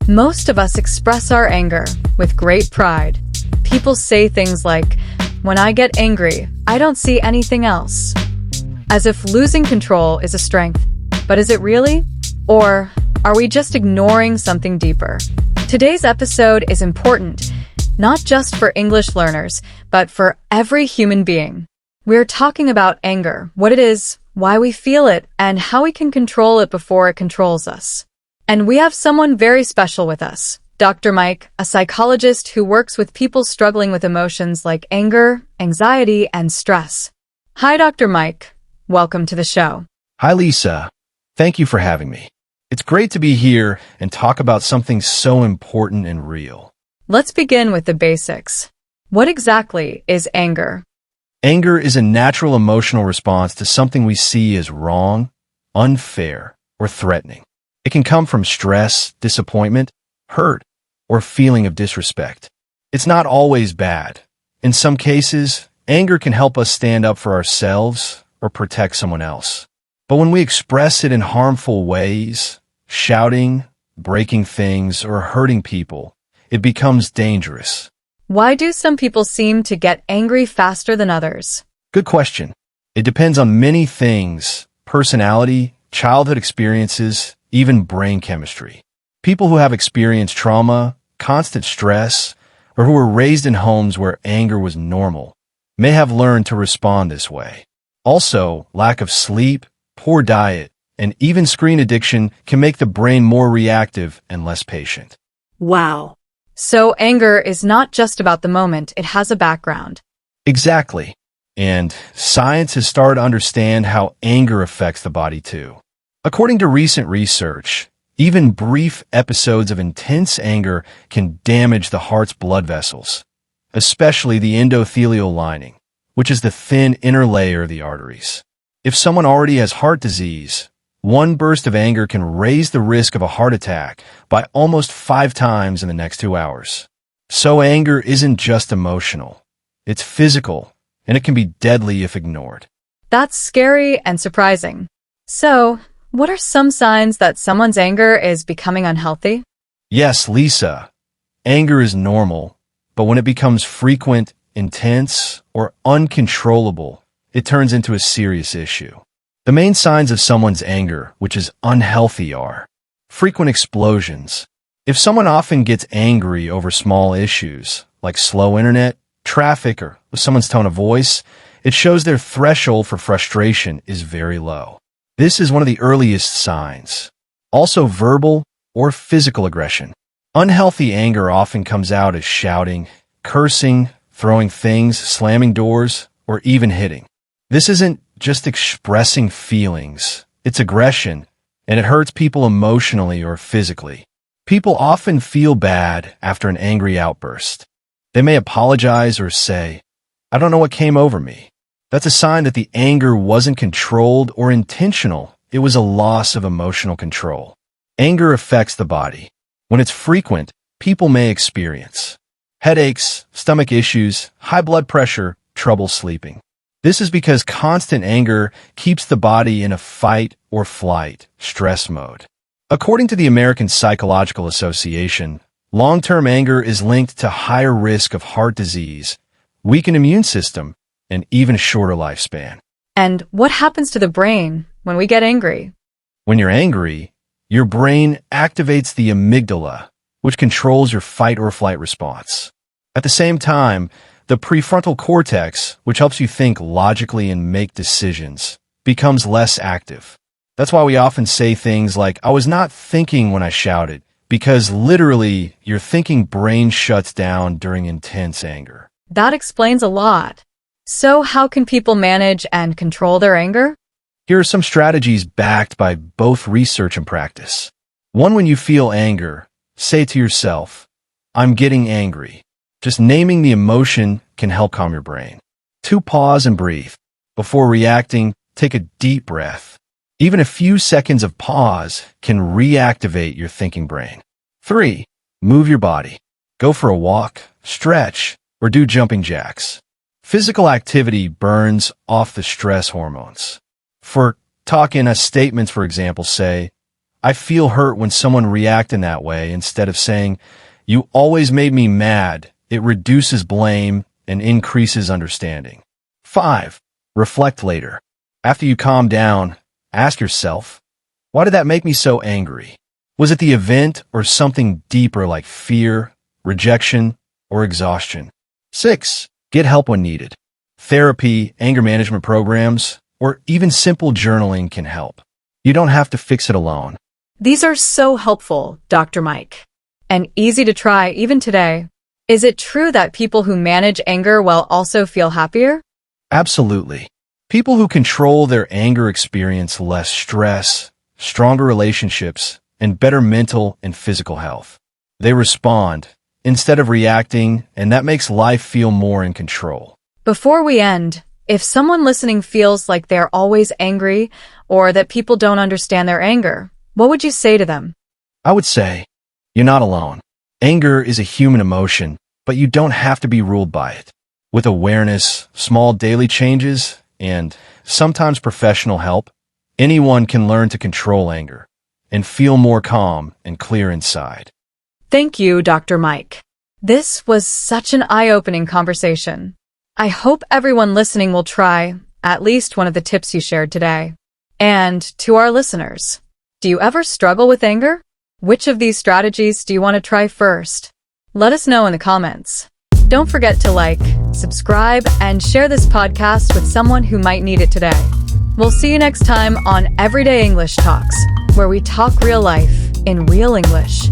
Most of us express our anger with great pride. People say things like, "When I get angry, I don't see anything else." As if losing control is a strength. But is it really? Or are we just ignoring something deeper? Today's episode is important, not just for English learners, but for every human being. We're talking about anger, what it is, why we feel it, and how we can control it before it controls us. And we have someone very special with us, Dr. Mike, a psychologist who works with people struggling with emotions like anger, anxiety, and stress. Hi, Dr. Mike. Welcome to the show. Hi, Lisa. Thank you for having me. It's great to be here and talk about something so important and real. Let's begin with the basics. What exactly is anger? Anger is a natural emotional response to something we see as wrong, unfair, or threatening. It can come from stress, disappointment, hurt, or feeling of disrespect. It's not always bad. In some cases, anger can help us stand up for ourselves or protect someone else. But when we express it in harmful ways, shouting, breaking things, or hurting people, it becomes dangerous. Why do some people seem to get angry faster than others? Good question. It depends on many things: personality, childhood experiences, even brain chemistry. People who have experienced trauma, constant stress, or who were raised in homes where anger was normal may have learned to respond this way. Also, lack of sleep, poor diet, and even screen addiction can make the brain more reactive and less patient. Wow. So anger is not just about the moment, it has a background. Exactly. And science has started to understand how anger affects the body too. According to recent research, even brief episodes of intense anger can damage the heart's blood vessels, especially the endothelial lining, which is the thin inner layer of the arteries. If someone already has heart disease, one burst of anger can raise the risk of a heart attack by almost 5 times in the next 2 hours. So anger isn't just emotional. It's physical, and it can be deadly if ignored. That's scary and surprising. So, what are some signs that someone's anger is becoming unhealthy? Yes, Lisa. Anger is normal, but when it becomes frequent, intense, or uncontrollable, it turns into a serious issue. The main signs of someone's anger, which is unhealthy, are frequent explosions. If someone often gets angry over small issues, like slow internet, traffic, or someone's tone of voice, it shows their threshold for frustration is very low. This is one of the earliest signs. Also, verbal or physical aggression. Unhealthy anger often comes out as shouting, cursing, throwing things, slamming doors, or even hitting. This isn't just expressing feelings, it's aggression, and it hurts people emotionally or physically. People often feel bad after an angry outburst. They may apologize or say, "I don't know what came over me." That's a sign that the anger wasn't controlled or intentional. It was a loss of emotional control. Anger affects the body. When it's frequent, people may experience headaches, stomach issues, high blood pressure, trouble sleeping. This is because constant anger keeps the body in a fight or flight stress mode. According to the American Psychological Association, long-term anger is linked to higher risk of heart disease, weakened immune system, and even shorter lifespan. And what happens to the brain when we get angry? When you're angry, your brain activates the amygdala, which controls your fight or flight response. At the same time, the prefrontal cortex, which helps you think logically and make decisions, becomes less active. That's why we often say things like, "I was not thinking when I shouted," because literally your thinking brain shuts down during intense anger. That explains a lot. So how can people manage and control their anger? Here are some strategies backed by both research and practice. 1. When you feel anger, say to yourself, "I'm getting angry." Just naming the emotion can help calm your brain. 2. Pause and breathe. Before reacting, take a deep breath. Even a few seconds of pause can reactivate your thinking brain. 3. Move your body. Go for a walk, stretch, or do jumping jacks. Physical activity burns off the stress hormones. For talk in a statements, for example, say, I feel hurt when someone react in that way instead of saying, "You always made me mad." It reduces blame and increases understanding. 5. Reflect later. After you calm down, ask yourself, why did that make me so angry? Was it the event or something deeper like fear, rejection, or exhaustion? 6. Get help when needed. Therapy, anger management programs, or even simple journaling can help. You don't have to fix it alone. These are so helpful, Dr. Mike, and easy to try even today. Is it true that people who manage anger well also feel happier? Absolutely. People who control their anger experience less stress, stronger relationships, and better mental and physical health. They respond instead of reacting, and that makes life feel more in control. Before we end, if someone listening feels like they're always angry or that people don't understand their anger, what would you say to them? I would say, you're not alone. Anger is a human emotion, but you don't have to be ruled by it. With awareness, small daily changes, and sometimes professional help, anyone can learn to control anger and feel more calm and clear inside. Thank you, Dr. Mike. This was such an eye-opening conversation. I hope everyone listening will try at least one of the tips you shared today. And to our listeners, do you ever struggle with anger? Which of these strategies do you want to try first? Let us know in the comments. Don't forget to like, subscribe, and share this podcast with someone who might need it today. We'll see you next time on Everyday English Talks, where we talk real life in real English.